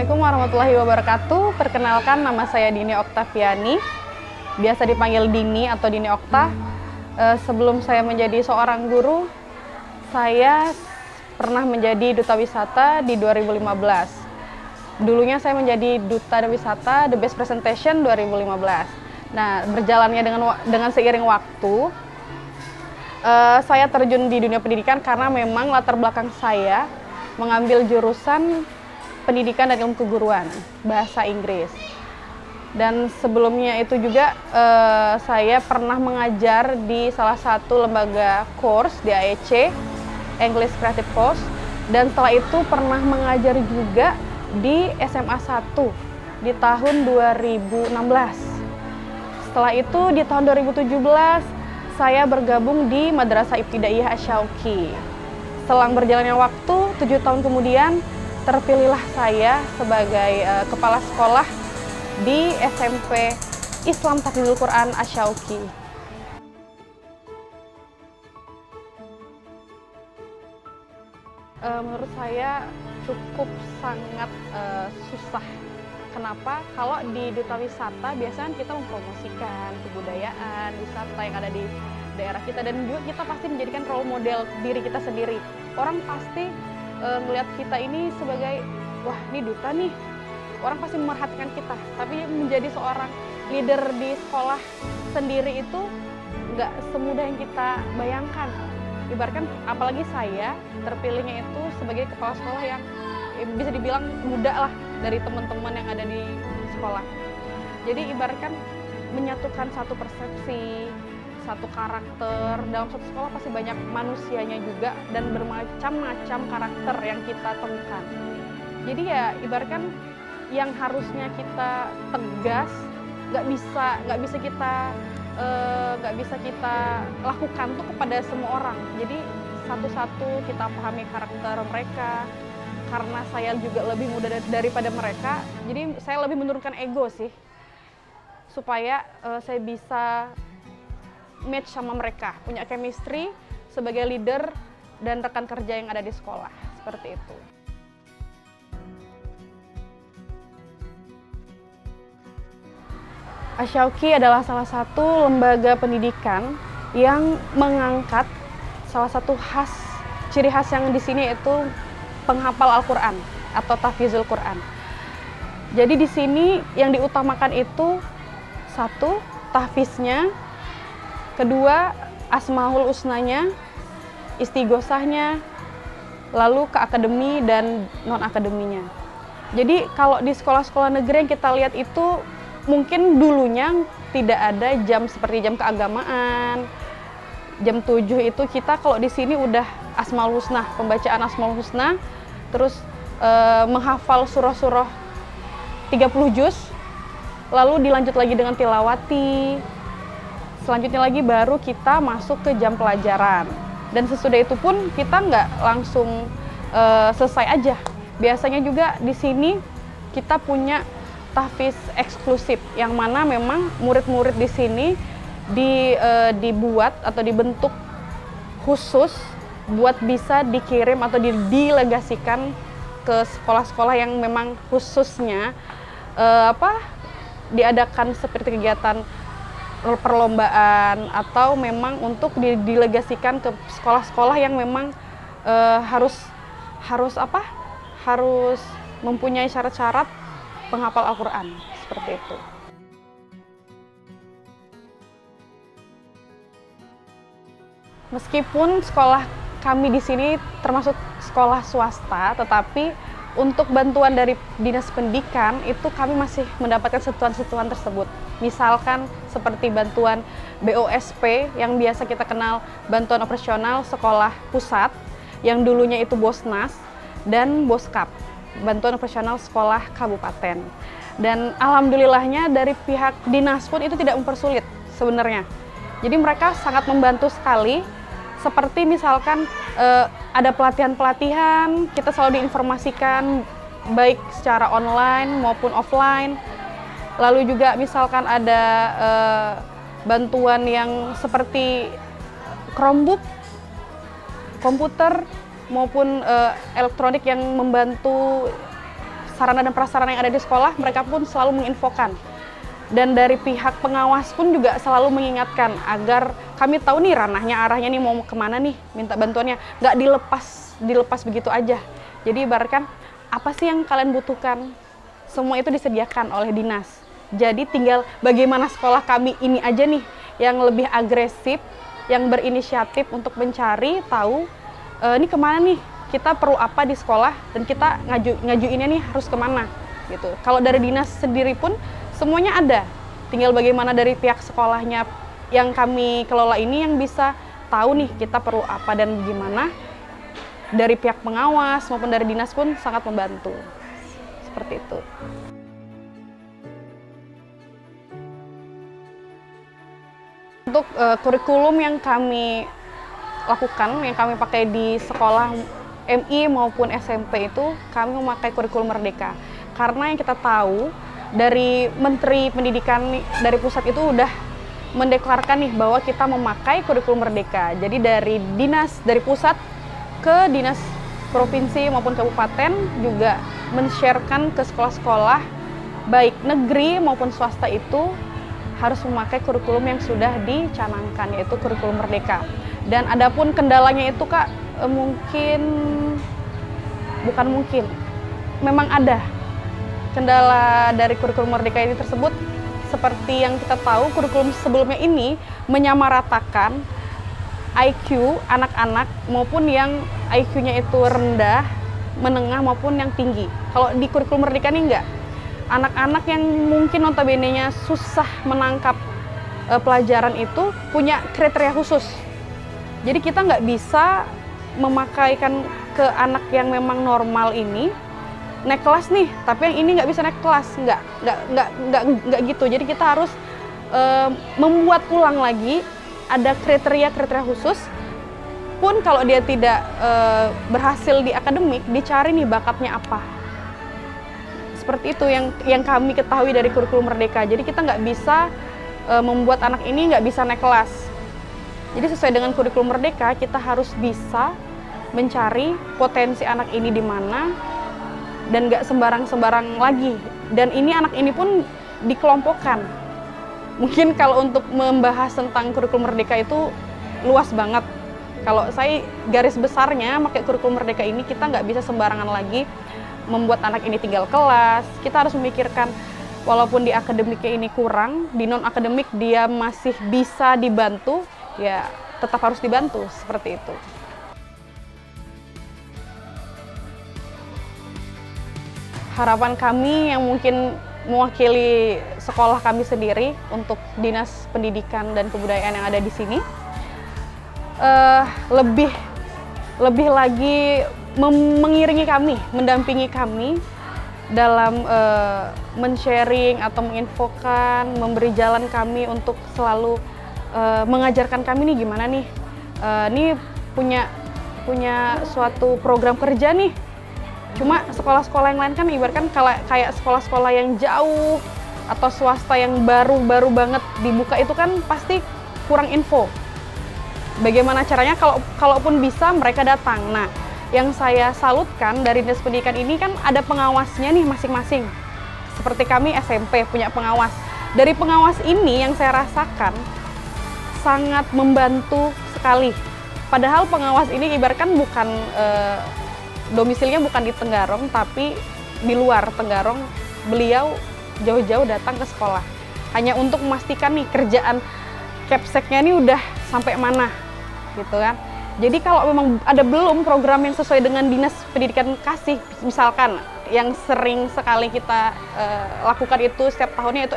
Assalamualaikum warahmatullahi wabarakatuh. Perkenalkan, nama saya Dini Oktaviani, biasa dipanggil Dini atau Dini Okta. Sebelum saya menjadi seorang guru, saya pernah menjadi duta wisata di 2015. Dulunya saya menjadi duta wisata The Best Presentation 2015. Nah, berjalannya dengan seiring waktu, saya terjun di dunia pendidikan karena memang latar belakang saya mengambil jurusan pendidikan dan ilmu keguruan, bahasa Inggris. Dan sebelumnya itu juga saya pernah mengajar di salah satu lembaga course di AEC, English Creative Course. Dan setelah itu pernah mengajar juga di SMA 1 di tahun 2016. Setelah itu di tahun 2017 saya bergabung di Madrasah Ibtidaiyah Asyauqi. Selang berjalannya waktu, 7 tahun kemudian, terpilihlah saya sebagai kepala sekolah di SMP Islam Tahfidzul Quran Asyauqi. Menurut saya cukup sangat susah. Kenapa? Kalau di duta wisata biasanya kita mempromosikan kebudayaan wisata yang ada di daerah kita, dan juga kita pasti menjadikan role model diri kita sendiri. Orang pasti melihat kita ini sebagai, wah ini duta nih, orang pasti memerhatikan kita. Tapi menjadi seorang leader di sekolah sendiri itu nggak semudah yang kita bayangkan. Ibaratkan, apalagi saya terpilihnya itu sebagai kepala sekolah yang bisa dibilang muda lah dari teman-teman yang ada di sekolah. Jadi ibaratkan menyatukan satu persepsi, satu karakter. Dalam satu sekolah pasti banyak manusianya juga dan bermacam-macam karakter yang kita temukan. Jadi ya ibaratkan yang harusnya kita tegas nggak bisa kita lakukan tuh kepada semua orang. Jadi satu-satu kita pahami karakter mereka. Karena saya juga lebih muda daripada mereka, jadi saya lebih menurunkan ego sih, supaya saya bisa match sama mereka, punya chemistry sebagai leader dan rekan kerja yang ada di sekolah, seperti itu. Asyauqi adalah salah satu lembaga pendidikan yang mengangkat salah satu ciri khas yang di sini yaitu penghafal Al-Quran atau tahfidzul Quran. Jadi di sini yang diutamakan itu satu, tahfiznya, kedua, asmaul husnanya, istighosahnya, lalu ke akademi dan non akademinya. Jadi kalau di sekolah-sekolah negeri yang kita lihat itu mungkin dulunya tidak ada jam seperti jam keagamaan. Jam 7 itu kita kalau di sini udah asmaul husna, pembacaan asmaul husna, terus menghafal surah-surah 30 juz, lalu dilanjut lagi dengan tilawati. Selanjutnya lagi baru kita masuk ke jam pelajaran. Dan sesudah itu pun kita nggak langsung selesai aja. Biasanya juga di sini kita punya tahfiz eksklusif, yang mana memang murid-murid di sini dibuat atau dibentuk khusus buat bisa dikirim atau didelegasikan ke sekolah-sekolah yang memang khususnya diadakan seperti kegiatan perlombaan, atau memang untuk didelegasikan ke sekolah-sekolah yang memang harus mempunyai syarat-syarat penghafal Al-Quran, seperti itu. Meskipun sekolah kami di sini termasuk sekolah swasta, tetapi untuk bantuan dari Dinas Pendidikan itu kami masih mendapatkan sentuhan-sentuhan tersebut. Misalkan seperti bantuan BOSP yang biasa kita kenal bantuan operasional sekolah pusat, yang dulunya itu Bosnas, dan Boskap, bantuan operasional sekolah kabupaten. Dan alhamdulillahnya dari pihak dinas pun itu tidak mempersulit sebenarnya. Jadi mereka sangat membantu sekali. Seperti misalkan ada pelatihan-pelatihan, kita selalu diinformasikan baik secara online maupun offline. Lalu juga misalkan ada bantuan yang seperti Chromebook, komputer maupun elektronik yang membantu sarana dan prasarana yang ada di sekolah, mereka pun selalu menginfokan. Dan dari pihak pengawas pun juga selalu mengingatkan agar kami tahu nih ranahnya, arahnya nih mau kemana nih, minta bantuannya. Nggak dilepas begitu aja. Jadi ibaratkan, apa sih yang kalian butuhkan? Semua itu disediakan oleh dinas. Jadi tinggal bagaimana sekolah kami ini aja nih, yang lebih agresif, yang berinisiatif untuk mencari tahu, ini kemana nih, kita perlu apa di sekolah, dan kita ngajuinnya nih harus kemana. Gitu. Kalau dari dinas sendiri pun, semuanya ada. Tinggal bagaimana dari pihak sekolahnya yang kami kelola ini yang bisa tahu nih kita perlu apa dan gimana. Dari pihak pengawas maupun dari dinas pun sangat membantu. Seperti itu. Untuk kurikulum yang kami lakukan, yang kami pakai di sekolah MI maupun SMP itu, kami memakai kurikulum Merdeka. Karena yang kita tahu, dari Menteri Pendidikan dari pusat itu udah mendeklarkan nih bahwa kita memakai kurikulum Merdeka. Jadi dari dinas, dari pusat ke dinas provinsi maupun kabupaten juga men-sharekan ke sekolah-sekolah baik negeri maupun swasta itu harus memakai kurikulum yang sudah dicanangkan, yaitu kurikulum Merdeka. Dan adapun kendalanya itu Kak, memang ada kendala dari kurikulum Merdeka ini tersebut. Seperti yang kita tahu, kurikulum sebelumnya ini menyamaratakan IQ anak-anak maupun yang IQ-nya itu rendah, menengah maupun yang tinggi. Kalau di kurikulum Merdeka ini enggak. Anak-anak yang mungkin notabene-nya susah menangkap pelajaran itu punya kriteria khusus. Jadi kita nggak bisa memakaikan ke anak yang memang normal ini naik kelas nih, tapi yang ini nggak bisa naik kelas, nggak gitu. Jadi kita harus membuat ulang lagi, ada kriteria khusus. Pun kalau dia tidak berhasil di akademik, dicari nih bakatnya apa. Seperti itu yang kami ketahui dari kurikulum Merdeka. Jadi kita nggak bisa membuat anak ini nggak bisa naik kelas. Jadi sesuai dengan kurikulum Merdeka, kita harus bisa mencari potensi anak ini di mana, dan nggak sembarang-sembarang lagi. Dan ini anak ini pun dikelompokkan. Mungkin kalau untuk membahas tentang kurikulum Merdeka itu luas banget. Kalau saya garis besarnya pakai kurikulum Merdeka ini, kita nggak bisa sembarangan lagi membuat anak ini tinggal kelas. Kita harus memikirkan, walaupun di akademiknya ini kurang, di non-akademik dia masih bisa dibantu, ya tetap harus dibantu, seperti itu. Harapan kami yang mungkin mewakili sekolah kami sendiri untuk Dinas Pendidikan dan Kebudayaan yang ada di sini, lebih lagi mengiringi kami, mendampingi kami dalam men-sharing atau menginfokan, memberi jalan kami untuk selalu mengajarkan kami nih gimana nih, ini punya suatu program kerja nih. Cuma sekolah-sekolah yang lain kan ibaratkan kayak sekolah-sekolah yang jauh atau swasta yang baru banget dibuka itu kan pasti kurang info. Bagaimana caranya kalaupun bisa mereka datang. Nah, yang saya salutkan dari Dinas Pendidikan ini kan ada pengawasnya nih masing-masing. Seperti kami SMP punya pengawas. Dari pengawas ini yang saya rasakan sangat membantu sekali. Padahal pengawas ini ibaratkan bukan domisilinya bukan di Tenggarong, tapi di luar Tenggarong. Beliau jauh-jauh datang ke sekolah hanya untuk memastikan nih kerjaan Kepseknya ini udah sampai mana, gitu kan. Jadi kalau memang ada belum program yang sesuai dengan Dinas Pendidikan kasih, misalkan yang sering sekali kita lakukan itu setiap tahunnya itu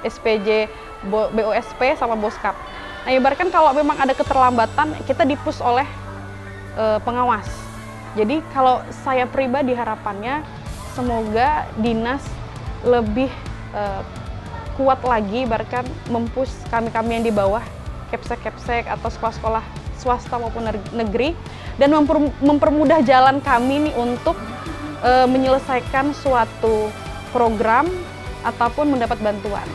SPJ, BOSP sama Boskap. Nah, ibaratkan kalau memang ada keterlambatan, kita dipus oleh pengawas. Jadi kalau saya pribadi harapannya semoga dinas lebih kuat lagi, ibaratkan mempus kami-kami yang di bawah, Kepsek atau sekolah-sekolah swasta maupun negeri, dan mempermudah jalan kami nih untuk menyelesaikan suatu program ataupun mendapat bantuan.